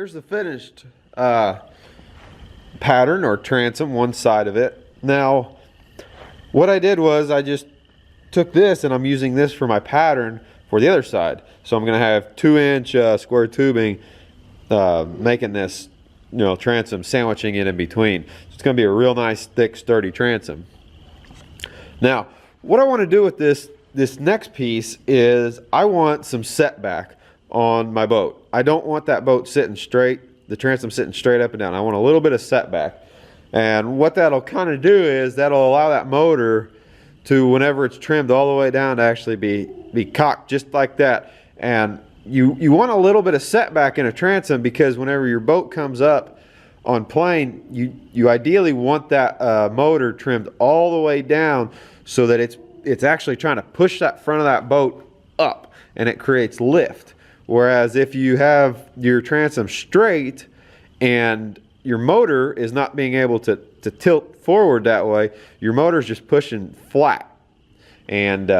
here's the finished pattern or transom, one side of it. Now, what I did was I just took this and I'm using this for my pattern for the other side. So I'm going to have 2-inch square tubing making this, transom, sandwiching it in between. So it's going to be a real nice, thick, sturdy transom. Now, what I want to do with this next piece is I want some setback on my boat. I don't want that boat sitting straight, the transom sitting straight up and down. I want a little bit of setback. And what that'll kind of do is that'll allow that motor to, whenever it's trimmed all the way down, to actually be cocked just like that. And you want a little bit of setback in a transom, because whenever your boat comes up on plane, you ideally want that motor trimmed all the way down so that it's actually trying to push that front of that boat up and it creates lift. Whereas if you have your transom straight and your motor is not being able to tilt forward that way, your motor is just pushing flat. And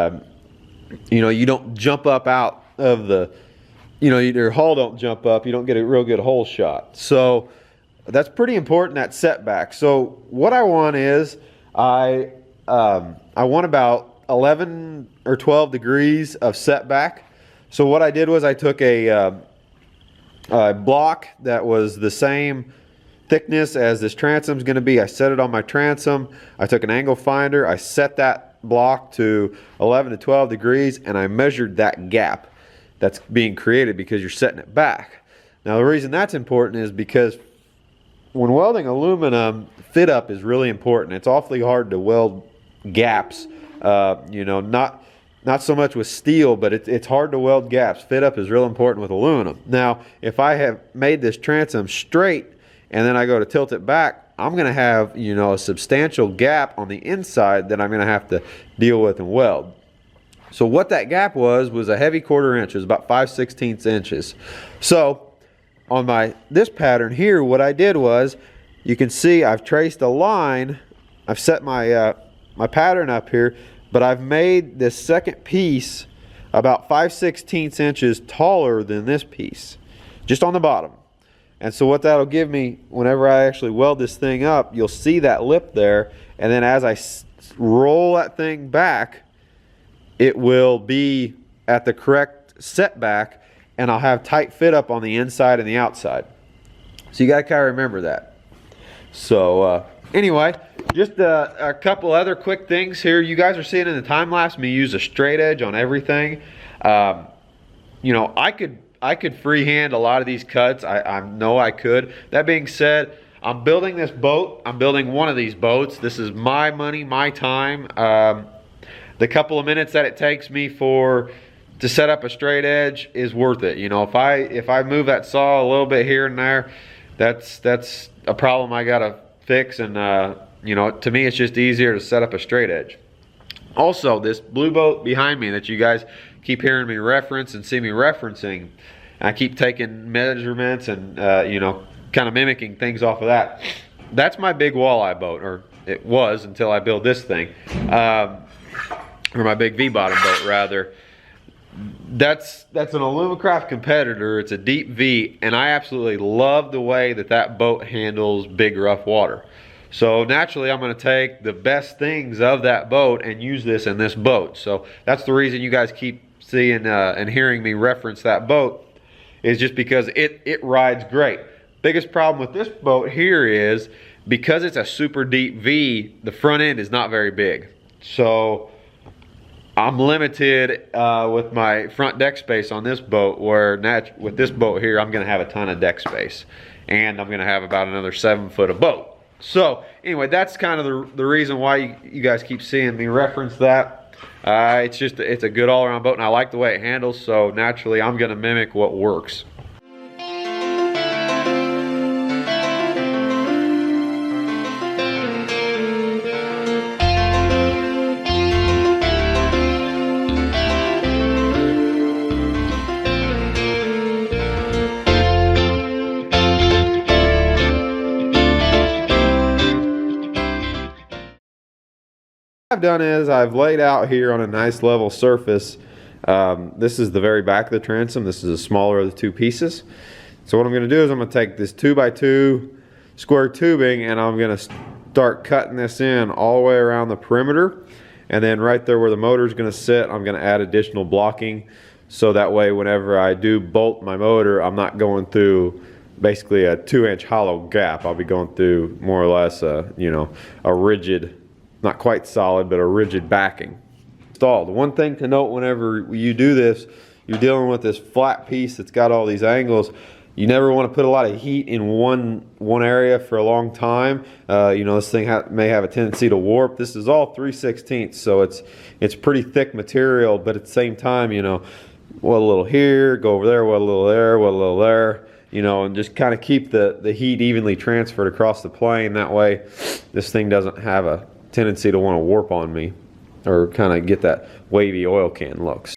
you don't jump up out of the, your hull don't jump up, you don't get a real good hole shot. So that's pretty important, that setback. So what I want is I want about 11 or 12 degrees of setback. So what I did was I took a block that was the same thickness as this transom is going to be. I set it on my transom. I took an angle finder. I set that block to 11 to 12 degrees, and I measured that gap that's being created because you're setting it back. Now the reason that's important is because when welding aluminum, fit up is really important. It's awfully hard to weld gaps. Not so much with steel, but it's hard to weld gaps. Fit up is real important with aluminum. Now, if I have made this transom straight and then I go to tilt it back, I'm going to have, a substantial gap on the inside that I'm going to have to deal with and weld. So what that gap was a heavy 1/4 inch. It was about 5/16 inches. So on this pattern here, what I did was, you can see I've traced a line. I've set my my pattern up here, but I've made this second piece about 5/16 inches taller than this piece, just on the bottom. And so what that'll give me, whenever I actually weld this thing up, you'll see that lip there, and then as I roll that thing back, it will be at the correct setback, and I'll have tight fit up on the inside and the outside. So you got to kind of remember that. So anyway, just a couple other quick things here. You guys are seeing in the time lapse me use a straight edge on everything. I could freehand a lot of these cuts. I know I could. That being said, I'm building this boat. I'm building one of these boats. This is my money, my time. The couple of minutes that it takes me to set up a straight edge is worth it. If I move that saw a little bit here and there, that's a problem I gotta fix. And to me, it's just easier to set up a straight edge. Also, this blue boat behind me that you guys keep hearing me reference and see me referencing, I keep taking measurements and kind of mimicking things off of that. That's my big walleye boat, or it was until I built this thing, or my big V-bottom boat rather. That's an Alumacraft competitor. It's a deep V, and I absolutely love the way that boat handles big rough water. So naturally, I'm going to take the best things of that boat and use this in this boat. So that's the reason you guys keep seeing and hearing me reference that boat, is just because it rides great. Biggest problem with this boat here is, because it's a super deep V, the front end is not very big. So I'm limited with my front deck space on this boat, where with this boat here, I'm going to have a ton of deck space. And I'm going to have about another 7 foot of boat. So anyway, that's kind of the reason why you guys keep seeing me reference that. It's a good all-around boat, and I like the way it handles, so naturally I'm going to mimic what works. What I've done is I've laid out here on a nice level surface. This is the very back of the transom. This is the smaller of the two pieces. So what I'm going to do is I'm going to take this 2x2 square tubing and I'm going to start cutting this in all the way around the perimeter, and then right there where the motor is going to sit, I'm going to add additional blocking, so that way whenever I do bolt my motor, I'm not going through basically a 2-inch hollow gap. I'll be going through more or less a, you know, a rigid, not quite solid, but a rigid backing. Installed. One thing to note whenever you do this, you're dealing with this flat piece that's got all these angles. You never want to put a lot of heat in one area for a long time. You know, this thing may have a tendency to warp. This is all 3/16, so it's pretty thick material, but at the same time, you know, what a little here, go over there, what a little there, what a little there, you know, and just kind of keep the heat evenly transferred across the plane. That way this thing doesn't have a tendency to want to warp on me or kind of get that wavy oil can look.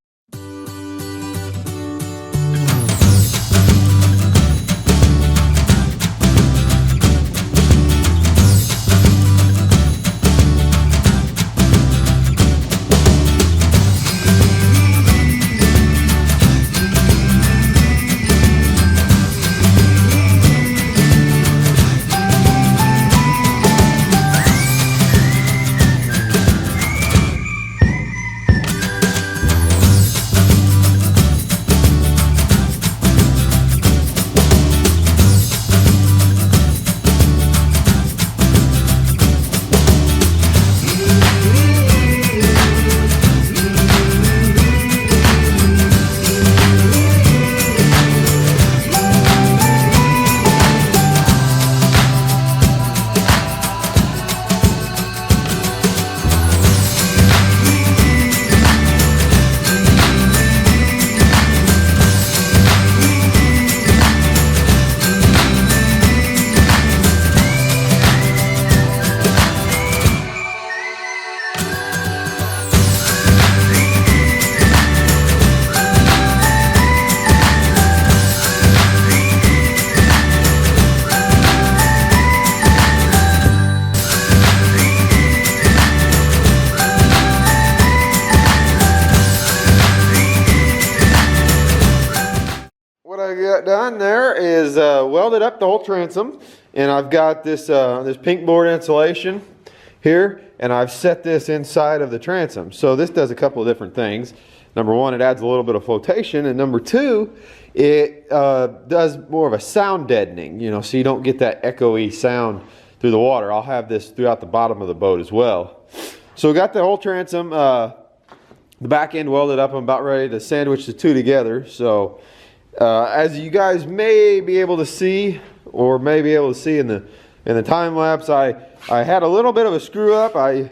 Done there is welded up the whole transom, and I've got this this pink board insulation here, and I've set this inside of the transom. So this does a couple of different things. Number one, it adds a little bit of flotation, and number two, it does more of a sound deadening, you know, so you don't get that echoey sound through the water. I'll have this throughout the bottom of the boat as well. So we got the whole transom, the back end welded up. I'm about ready to sandwich the two together. So as you guys may be able to see, or may be able to see in the time lapse, I had a little bit of a screw up. I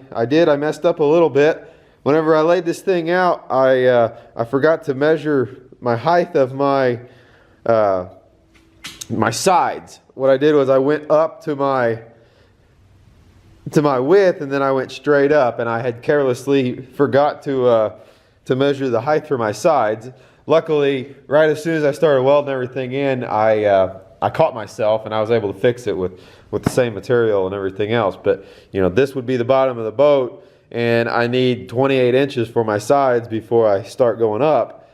messed up a little bit. Whenever I laid this thing out, I forgot to measure my height of my my sides. What I did was I went up to my width, and then I went straight up, and I had carelessly forgot to measure the height for my sides. Luckily, right as soon as I started welding everything in, I caught myself, and I was able to fix it with the same material and everything else. But you know, this would be the bottom of the boat, and I need 28 inches for my sides before I start going up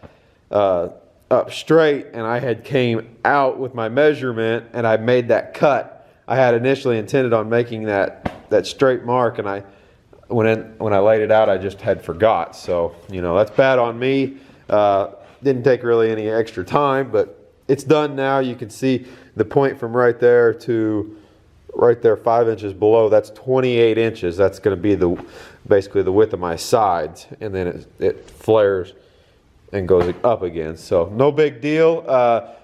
straight. And I had came out with my measurement, and I made that cut. I had initially intended on making that straight mark, and when I laid it out, I just had forgot. So you know, that's bad on me. Didn't take really any extra time, but it's done now. You can see the point from right there to right there 5 inches below. That's 28 inches. That's going to be basically the width of my sides, and then it flares and goes up again. So no big deal.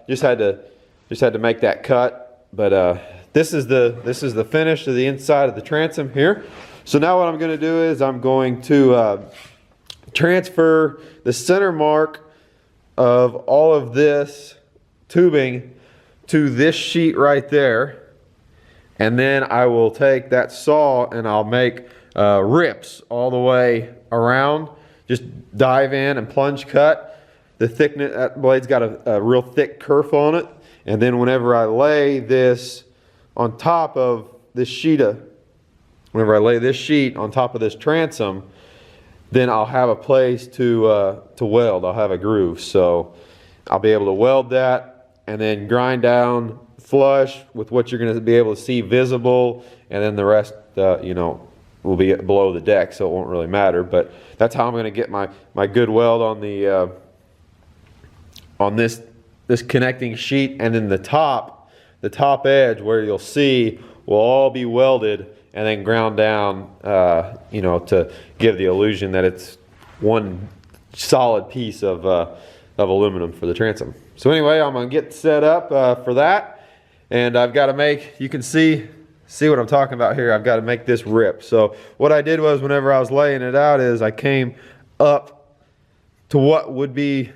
Just had to make that cut. But this is the finish of the inside of the transom here. So now what I'm going to do is I'm going to transfer the center mark of all of this tubing to this sheet right there, and then I will take that saw and I'll make rips all the way around. Just dive in and plunge cut. The thickness, that blade's got a real thick kerf on it, and then whenever I lay this on top of this sheet whenever I lay this sheet on top of this transom, then I'll have a place to weld. I'll have a groove, so I'll be able to weld that, and then grind down flush with what you're going to be able to see visible, and then the rest, you know, will be below the deck, so it won't really matter. But that's how I'm going to get my good weld on the on this connecting sheet, and then the top edge where you'll see will all be welded and then ground down, you know, to give the illusion that it's one solid piece of aluminum for the transom. So anyway, I'm gonna get set up for that, and I've got to make, you can see what I'm talking about here. I've got to make this rip. So what I did was, whenever I was laying it out, is I came up to what would be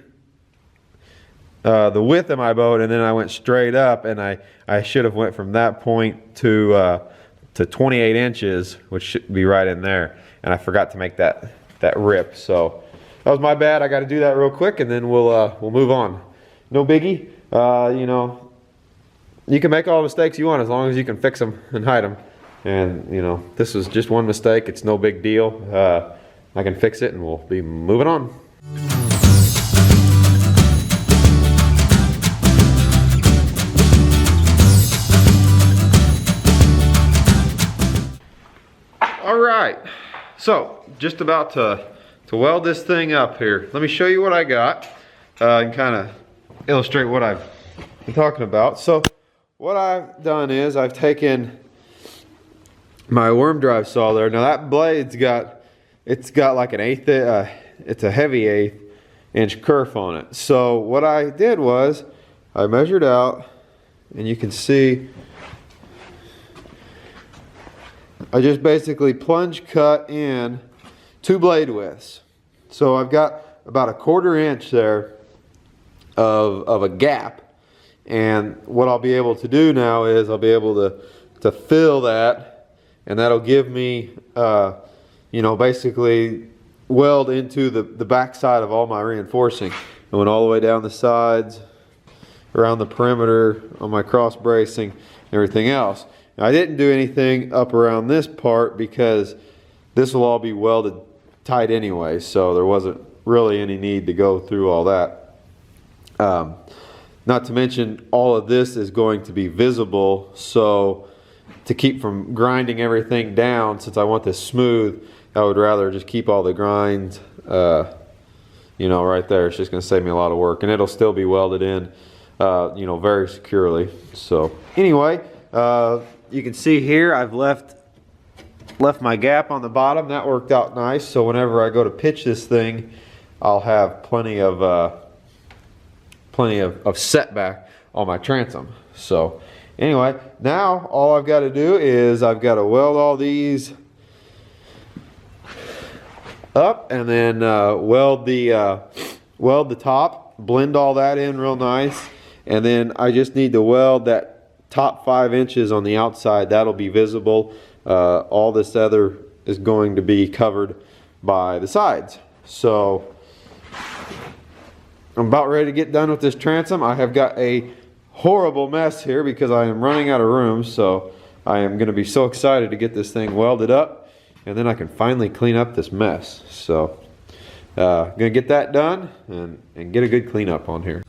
the width of my boat, and then I went straight up, and I should have went from that point to 28 inches, which should be right in there, and I forgot to make that rip. So that was my bad. I got to do that real quick, and then we'll move on. No biggie. You know, you can make all the mistakes you want as long as you can fix them and hide them. And you know, this was just one mistake. It's no big deal. I can fix it, and we'll be moving on. All right, so just about to weld this thing up here. Let me show you what I got and kind of illustrate what I've been talking about. So what I've done is I've taken my worm drive saw there. Now that blade's got like an it's a heavy 1/8 inch kerf on it. So what I did was I measured out, and you can see I just basically plunge cut in 2 blade widths. So I've got about a 1/4 inch there of a gap, and what I'll be able to do now is I'll be able to fill that, and that'll give me you know, basically weld into the back side of all my reinforcing. I went all the way down the sides, around the perimeter on my cross bracing, and everything else. Now, I didn't do anything up around this part because this will all be welded tight anyway, so there wasn't really any need to go through all that. Not to mention, all of this is going to be visible, so to keep from grinding everything down, since I want this smooth, I would rather just keep all the grinds you know, right there. It's just going to save me a lot of work, and it'll still be welded in you know, very securely. So anyway, you can see here I've left my gap on the bottom. That worked out nice, so whenever I go to pitch this thing, I'll have plenty of setback on my transom. So anyway, now all I've got to do is I've got to weld all these up, and then weld the top, blend all that in real nice, and then I just need to weld that top 5 inches on the outside. That'll be visible. All this other is going to be covered by the sides. So I'm about ready to get done with this transom. I have got a horrible mess here because I am running out of room, so I am going to be so excited to get this thing welded up, and then I can finally clean up this mess. So gonna get that done and get a good cleanup on here.